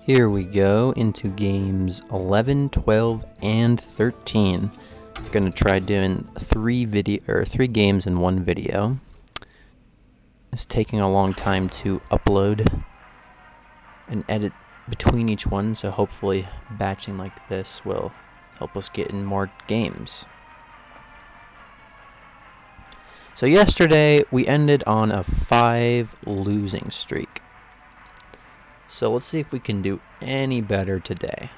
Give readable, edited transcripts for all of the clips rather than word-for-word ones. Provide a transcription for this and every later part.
Here we go into games 11, 12, and 13. I'm gonna try doing three games in one video. It's taking a long time to upload and edit between each one, so hopefully batching like this will help us get in more games. So yesterday we ended on a 5 losing streak. So let's see if we can do any better today.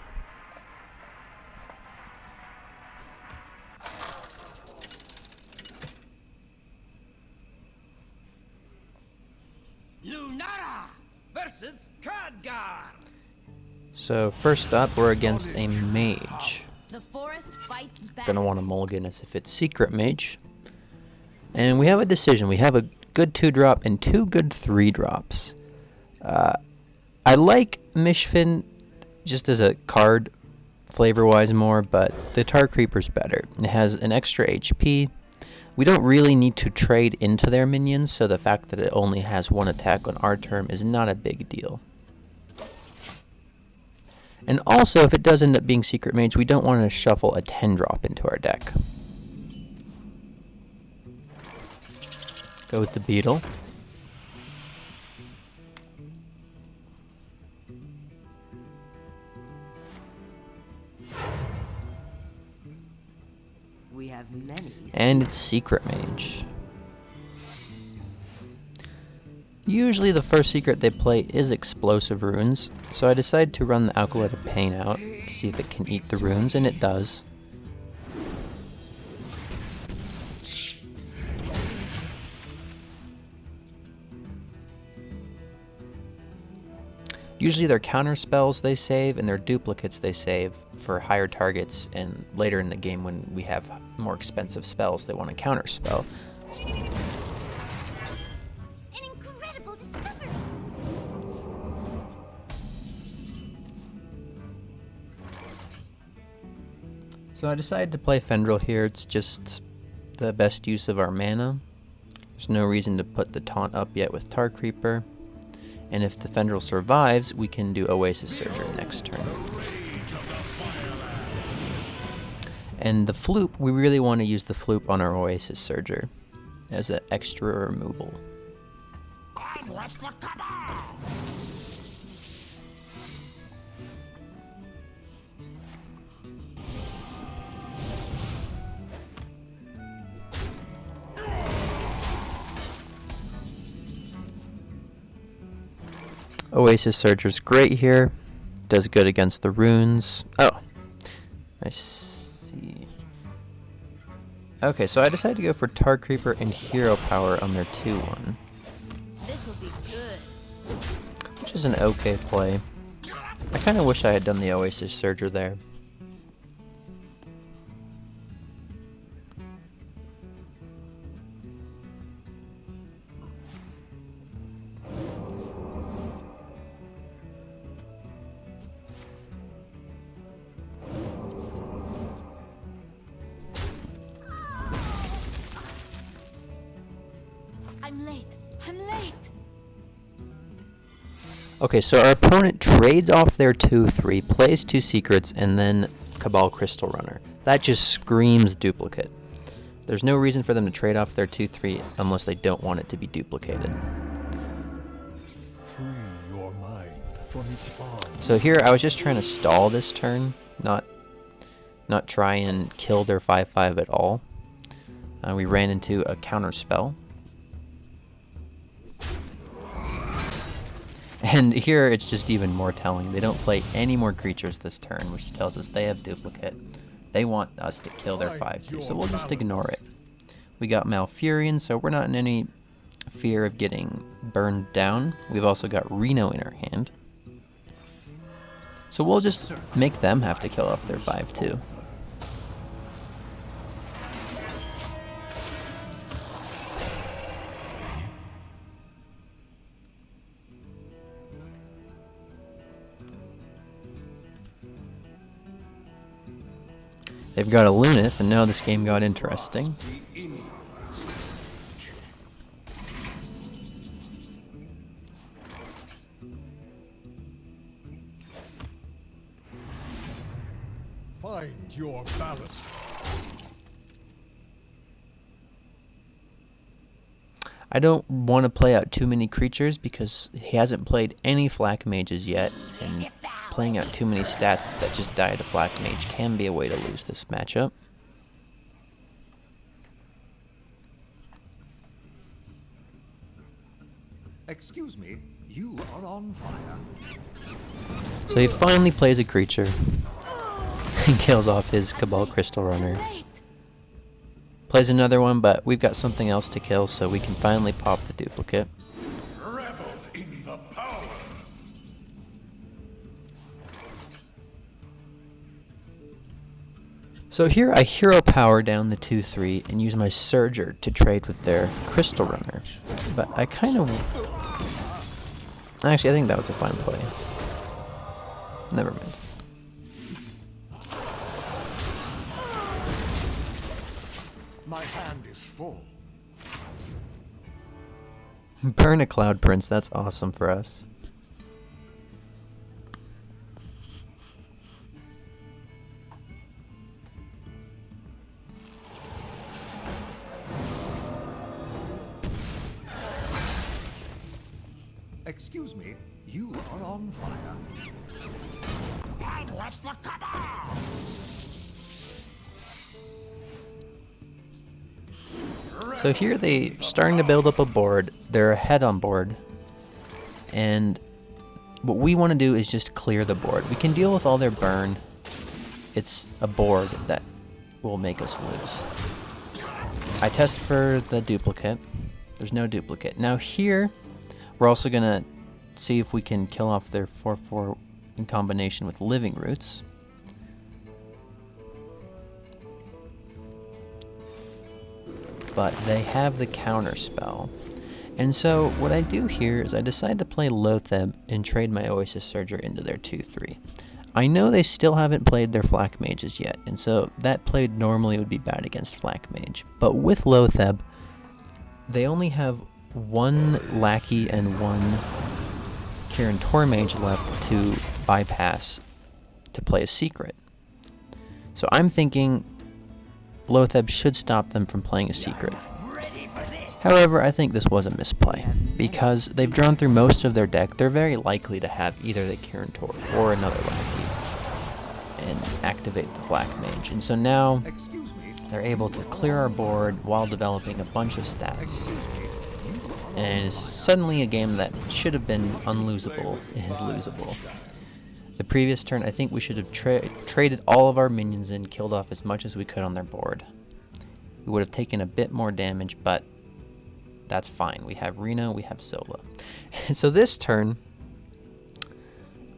Lunara versus Khadgar. So first up, we're against a Mage. The forest fights back. Gonna want to mulligan as if it's Secret Mage. And we have a decision. We have a good 2-drop and 2 good 3-drops. I like Mishfin just as a card, flavor-wise more, but the Tar Creeper's better. It has an extra HP. We don't really need to trade into their minions, so the fact that it only has 1 attack on our turn is not a big deal. And also, if it does end up being Secret Mage, we don't want to shuffle a 10-drop into our deck. Go with the Beetle. We have many. And it's Secret Mage. Usually the first secret they play is Explosive Runes, so I decided to run the Acolyte of Pain out to see if it can eat the runes, and it does. Usually their counter spells they save and their duplicates they save for higher targets, and later in the game when we have more expensive spells they want to counter spell. An incredible discovery. So I decided to play Fendril here. It's just the best use of our mana. There's no reason to put the taunt up yet with Tar Creeper. And if the Fendril survives, we can do Oasis Surger next turn. And the Floop, we really want to use the Floop on our Oasis Surger as an extra removal. Oasis Surger's great here. Does good against the runes. Oh, I see. Okay, so I decided to go for Tar Creeper and Hero Power on their 2-1. This will be good. Which is an okay play. I kind of wish I had done the Oasis Surger there. I'm late. Okay, so our opponent trades off their 2-3, plays 2 secrets, and then Cabal Crystal Runner. That just screams duplicate. There's no reason for them to trade off their 2-3 unless they don't want it to be duplicated. Free your mind from its bonds. So here I was just trying to stall this turn, not try and kill their 5-5 at all. We ran into a counter spell. And here it's just even more telling. They don't play any more creatures this turn, which tells us they have duplicate. They want us to kill their 5-2, so we'll just ignore it. We got Malfurion, so we're not in any fear of getting burned down. We've also got Reno in our hand. So we'll just make them have to kill off their 5-2. They've got a Lunith, and now this game got interesting. Find your balance. I don't want to play out too many creatures because he hasn't played any flak mages yet, and playing out too many stats that just die to flak mage can be a way to lose this matchup. Excuse me, you are on fire. So he finally plays a creature and kills off his Cabal Crystal Runner. Plays another one, but we've got something else to kill, so we can finally pop the duplicate. Revel in the power. So here I hero power down the 2/3 and use my Surger to trade with their Crystal Runner. But I kind of... Actually, I think that was a fine play. Never mind. My hand is full. Burn a Cloud Prince, that's awesome for us. Excuse me, you are on fire. And let the Cabal! So here they starting to build up a board. They're ahead on board. And what we want to do is just clear the board. We can deal with all their burn. It's a board that will make us lose. I test for the duplicate. There's no duplicate. Now here, we're also going to see if we can kill off their 4/4 in combination with Living Roots. But they have the counter spell. And so what I do here is I decide to play Lotheb and trade my Oasis Surger into their 2/3. I know they still haven't played their Flak Mages yet, and so that play normally would be bad against Flak Mage. But with Lotheb, they only have one Lackey and one Kirin Tor Mage left to bypass to play a secret. So I'm thinking Lotheb should stop them from playing a secret. However, I think this was a misplay. Because they've drawn through most of their deck, they're very likely to have either the Kirin Tor or another Lackey and activate the Flak Mage. And so now they're able to clear our board while developing a bunch of stats. And suddenly a game that should have been unlosable is losable. The previous turn, I think we should have traded all of our minions in, killed off as much as we could on their board. We would have taken a bit more damage, but that's fine. We have Reno, we have Zola. And so this turn,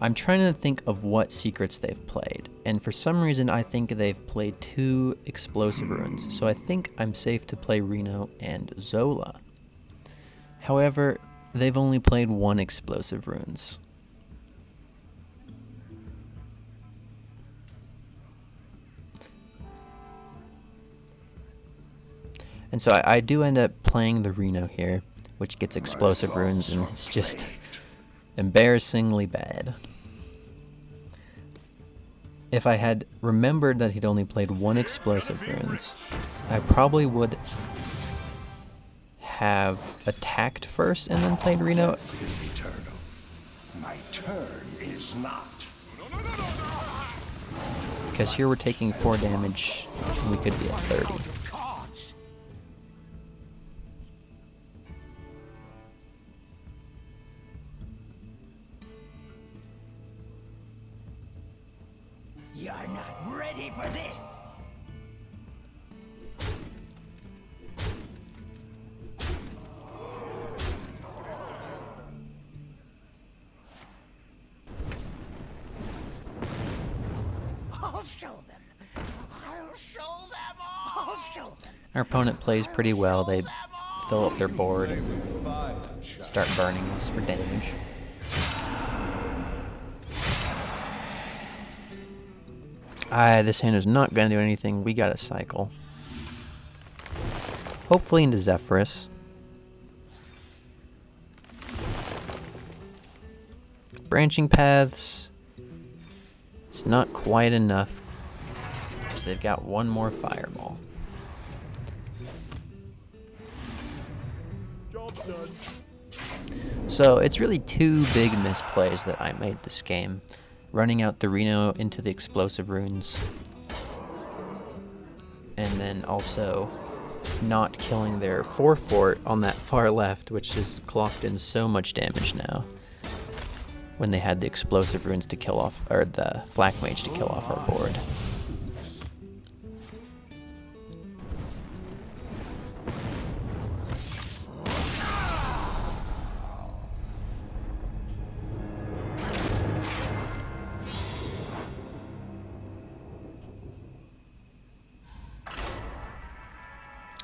I'm trying to think of what secrets they've played. And for some reason, I think they've played 2 Explosive Runes. So I think I'm safe to play Reno and Zola. However, they've only played 1 Explosive Runes. And so I do end up playing the Reno here, which gets Explosive Runes, and it's just embarrassingly bad. If I had remembered that he'd only played 1 Explosive Runes, I probably would have attacked first and then played Reno. Is eternal. My turn is not. Because here we're taking 4 damage, and we could be at 30. You're not ready for this! I'll show them! I'll show them all! I'll show them! Our opponent plays pretty well. They fill up their board and start burning us for damage. This hand is not going to do anything. We got to cycle. Hopefully into Zephyrus. Branching Paths. It's not quite enough. they've got one more fireball. So it's really two big misplays that I made this game. Running out the Reno into the explosive runes. And then also not killing their 4-fort on that far left, which has clocked in so much damage now. When they had the explosive runes to kill off, or the flak mage to kill off our board.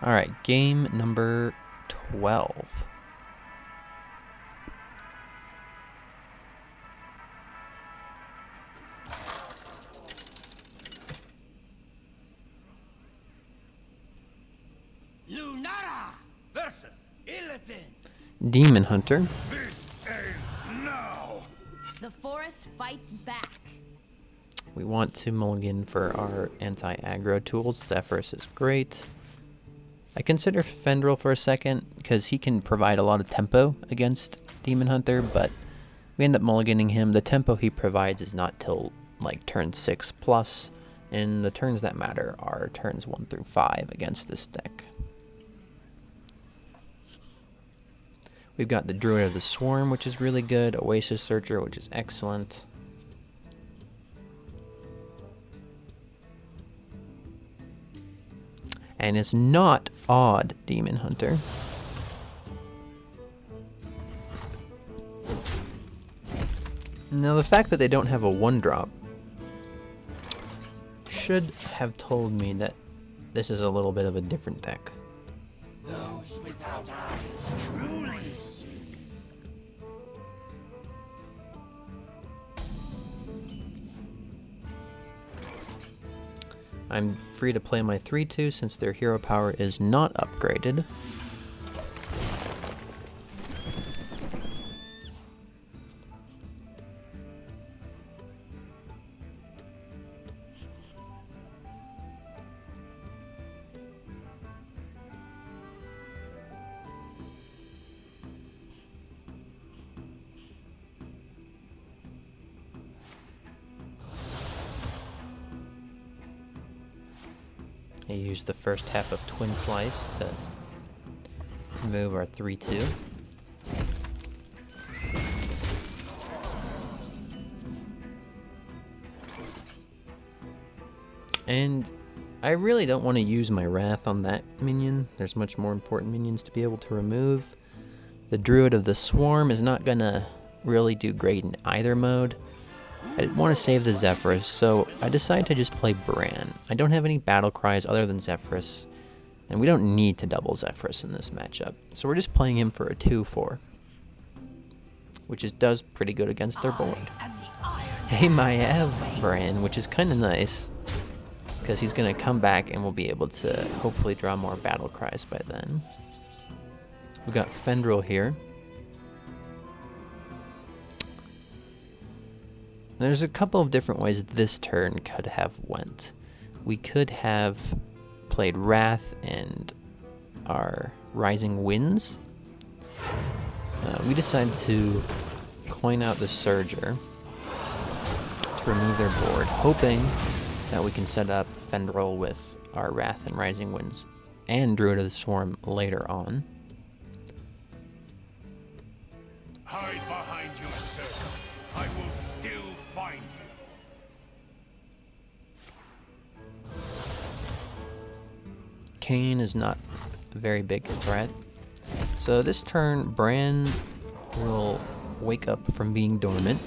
Alright, game number 12. Lunara versus Illidan. Demon Hunter. This ends now. The forest fights back. We want to mulligan for our anti-aggro tools. Zephyrus is great. I consider Fendril for a second because he can provide a lot of tempo against Demon Hunter, but we end up mulliganing him. The tempo he provides is not till like turn 6 plus, and the turns that matter are turns 1 through 5 against this deck. We've got the Druid of the Swarm, which is really good, Oasis Searcher, which is excellent. And it's not odd Demon Hunter. Now the fact that they don't have a 1-drop should have told me that this is a little bit of a different deck. Those without eyes truly see. I'm free to play my 3-2 since their hero power is not upgraded. I used the first half of Twin Slice to move our 3-2. And I really don't want to use my Wrath on that minion. There's much more important minions to be able to remove. The Druid of the Swarm is not going to really do great in either mode. I want to save the Zephyrus, so I decided to just play Bran. I don't have any battle cries other than Zephyrus, and we don't need to double Zephyrus in this matchup. So we're just playing him for a 2-4, which does pretty good against their board. Hey, Maev Bran, which is kind of nice, because he's going to come back and we'll be able to hopefully draw more battle cries by then. We got Fendril here. There's a couple of different ways this turn could have went. We could have played Wrath and our Rising Winds. We decided to coin out the Surger to remove their board, hoping that we can set up Fendril with our Wrath and Rising Winds and Druid of the Swarm later on. Hide behind your circles. I will still find you. Kayn is not a very big threat. So this turn, Bran will wake up from being dormant.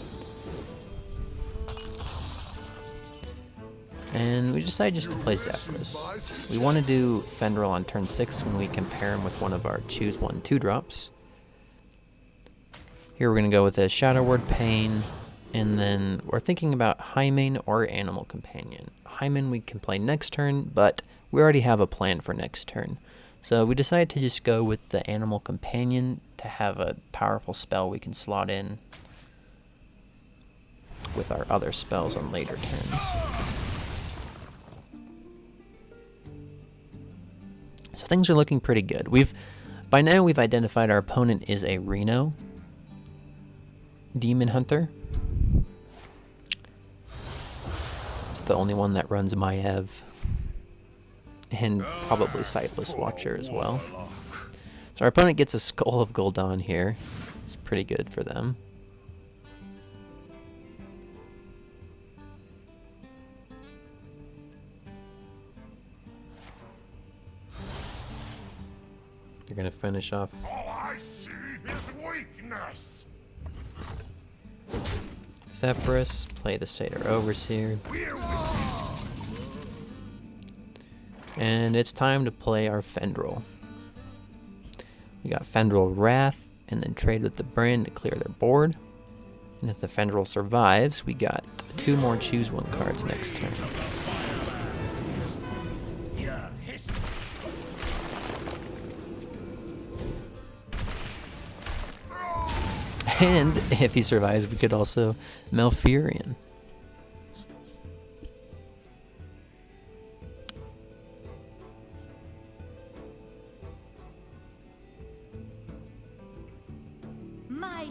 And we decided just to play Zephyrus. We want to do Fendril on turn 6 when we can pair him with one of our choose 1 2-drops. Here we're going to go with a Shadow Word Pain, and then we're thinking about Hymen or Animal Companion. Hymen we can play next turn, but we already have a plan for next turn. So we decided to just go with the Animal Companion to have a powerful spell we can slot in with our other spells on later turns. So things are looking pretty good. By now we've identified our opponent is a Reno demon hunter. It's the only one that runs Maev. And probably Sightless Watcher as well. So our opponent gets a Skull of Gul'dan here. It's pretty good for them. They're gonna finish off. All I see is weakness. Zephyrus, play the Satyr Overseer. And it's time to play our Fendrel. We got Fendrel Wrath, and then trade with the Brand to clear their board. And if the Fendrel survives, we got 2 more Choose One cards next turn. And if he survives, we could also Malfurion.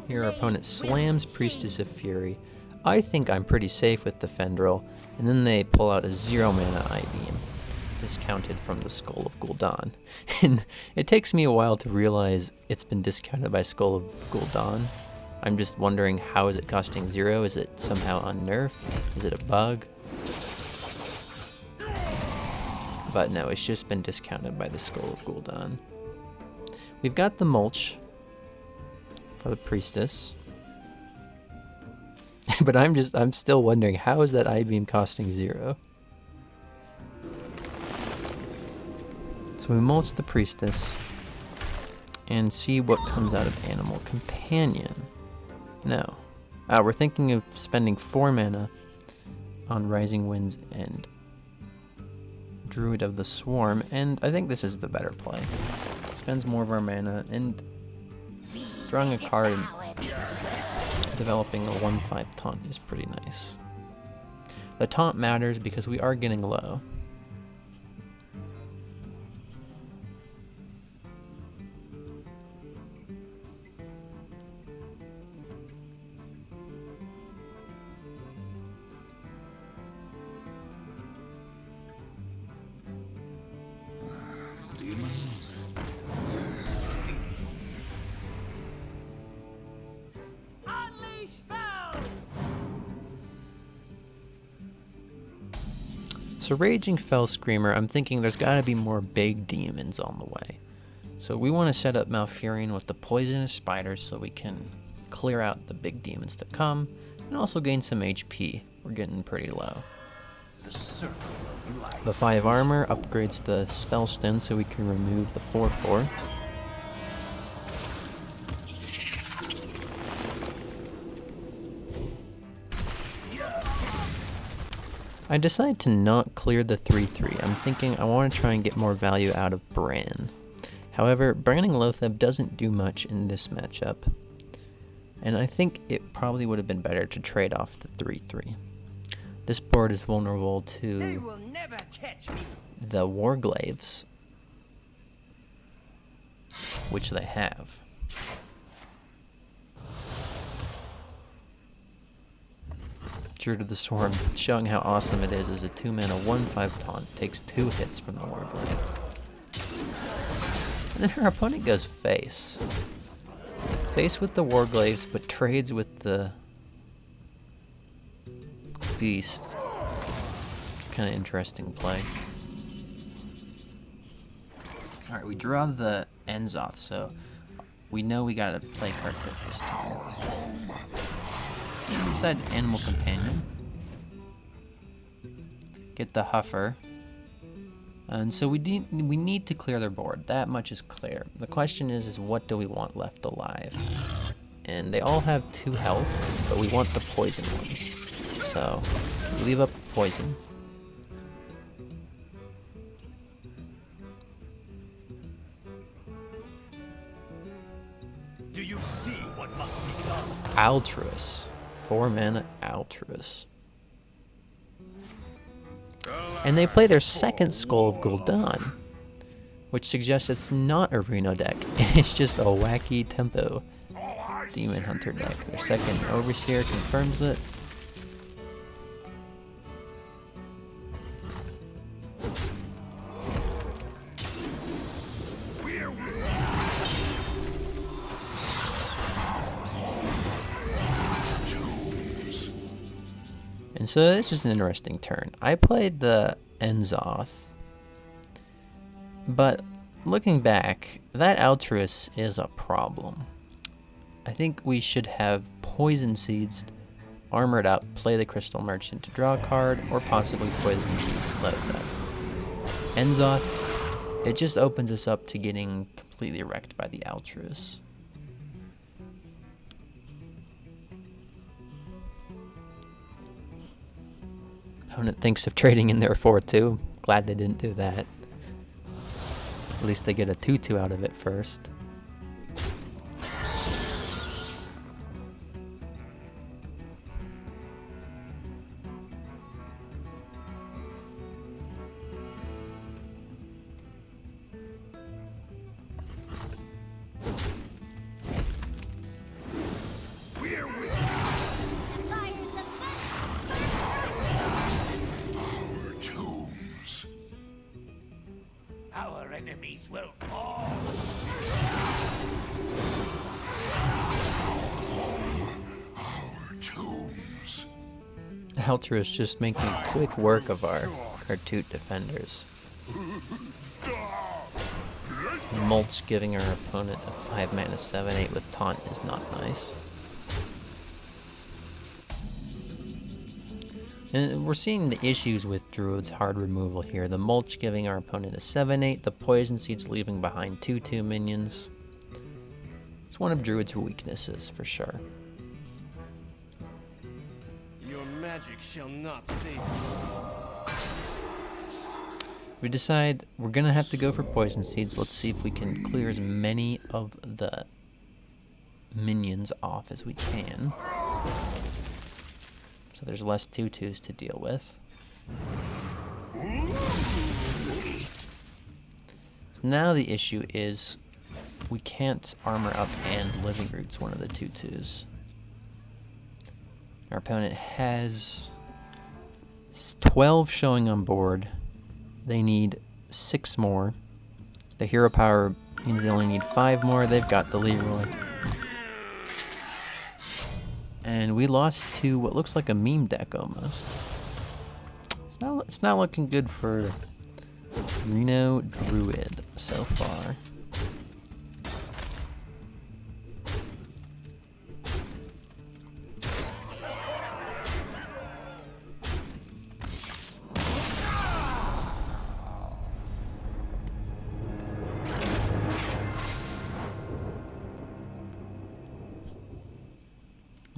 Here our opponent slams Priestess of Fury. I think I'm pretty safe with the Fendrel, and then they pull out a 0 mana I-Beam, discounted from the Skull of Gul'dan. And it takes me a while to realize it's been discounted by Skull of Gul'dan. I'm just wondering, how is it costing 0? Is it somehow unnerfed? Is it a bug? But no, it's just been discounted by the Skull of Gul'dan. We've got the Mulch for the Priestess. But I'm still wondering, how is that I-Beam costing 0? So we mulch the Priestess and see what comes out of Animal Companion. No. We're thinking of spending 4 mana on Rising Winds and Druid of the Swarm, and I think this is the better play. Spends more of our mana, and drawing a card and developing a 1/5 taunt is pretty nice. The taunt matters because we are getting low. So Raging Fell Screamer, I'm thinking there's gotta be more big demons on the way. So we want to set up Malfurion with the Poisonous Spiders so we can clear out the big demons that come, and also gain some HP. We're getting pretty low. The 5 armor upgrades the Spell Stone so we can remove the 4/4. I decided to not clear the 3/3. I'm thinking I want to try and get more value out of Bran. However, Branning Loatheb doesn't do much in this matchup, and I think it probably would have been better to trade off the 3/3. This board is vulnerable to the Warglaives, which they have. Druid of the Swarm, showing how awesome it is as a 2 mana 1/5 taunt, takes 2 hits from the Warglaive. And then her opponent goes face. Face with the Warglaives, but trades with the Beast. Kind of interesting play. Alright, we draw the Enzoth, so we know we gotta play Kartuk this time. Decide Animal Companion. Get the Huffer. And so we need to clear their board. That much is clear. The question is what do we want left alive? And they all have 2 health, but we want the poison ones. So we leave up poison. Do you see what must be done? Altruis. 4 mana Altruis. And they play their second Skull of Gul'dan. which suggests it's not a Reno deck. It's just a wacky tempo Demon Hunter deck. Their second Overseer confirms it. And so this is an interesting turn. I played the Enzoth, but looking back, that Altruist is a problem. I think we should have Poison Seeds, armored up, play the Crystal Merchant to draw a card, or possibly Poison Seeds, load that. Enzoth, it just opens us up to getting completely wrecked by the Altruist. Opponent thinks of trading in their 4-2. Glad they didn't do that. At least they get a 2-2 out of it first. Our enemies will fall. Our tombs. Altruist just making quick work of our Cartoot defenders. Mulch giving our opponent a 5 mana 7/8 with taunt is not nice. And we're seeing the issues with Druid's hard removal here. The Mulch giving our opponent a 7/8, the Poison Seeds leaving behind 2/2 minions. It's one of Druid's weaknesses for sure. Your magic shall not save you. We decide we're gonna have to go for Poison Seeds. Let's see if we can clear as many of the minions off as we can. So there's less 2/2s to deal with. So now the issue is we can't armor up and Living Roots one of the 2/2s. Our opponent has 12 showing on board. They need 6 more. The hero power means they only need 5 more. They've got the Leroy. And we lost to what looks like a meme deck almost. It's not looking good for Reno Druid so far.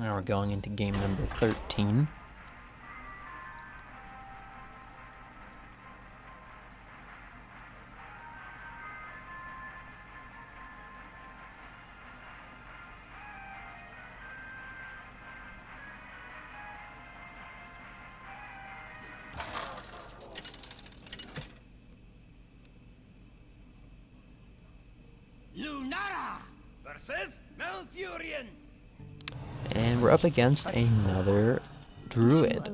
Now we're going into game number 13. Lunara versus Malfurion. And we're up against another Druid.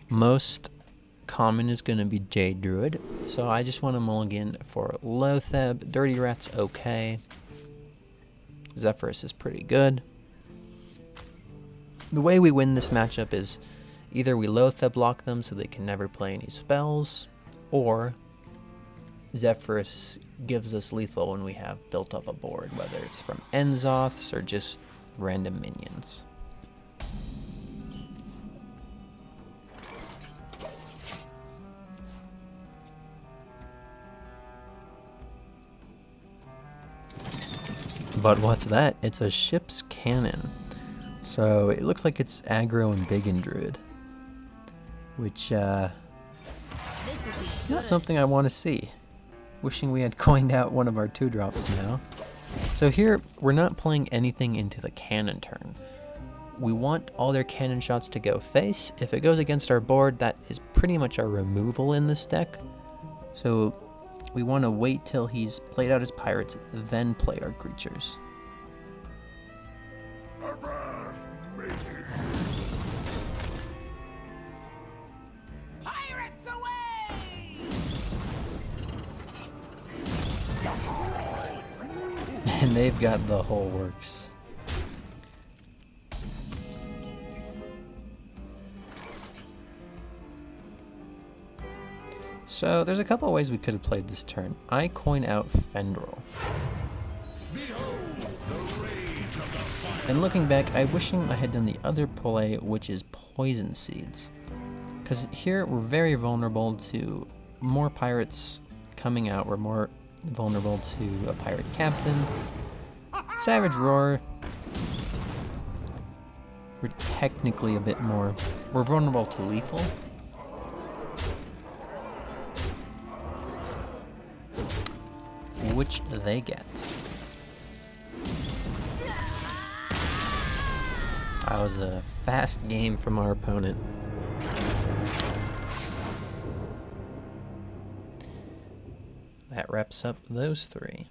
Most common is going to be Jade Druid, so I just want to mulligan for Lotheb. Dirty Rat's okay. Zephyrus is pretty good. The way we win this matchup is either we Lotheb block them so they can never play any spells, or Zephyrus gives us lethal when we have built up a board, whether it's from Enzoths or just random minions. But what's that? It's a ship's cannon. So it looks like it's Aggro and Embiggen Druid, which is not something I want to see. Wishing we had coined out one of our 2-drops now. So here, we're not playing anything into the cannon turn. We want all their cannon shots to go face. If it goes against our board, that is pretty much our removal in this deck. So we want to wait till he's played out his pirates, then play our creatures. Pirates away! And they've got the whole works. So there's a couple of ways we could have played this turn. I coin out Fendrel. And looking back, I'm wishing I had done the other play, which is Poison Seeds. Because here we're very vulnerable to more pirates coming out. We're more vulnerable to a pirate captain. Savage Roar. We're technically a bit more... We're vulnerable to lethal. Which they get. That was a fast game from our opponent. That wraps up those three.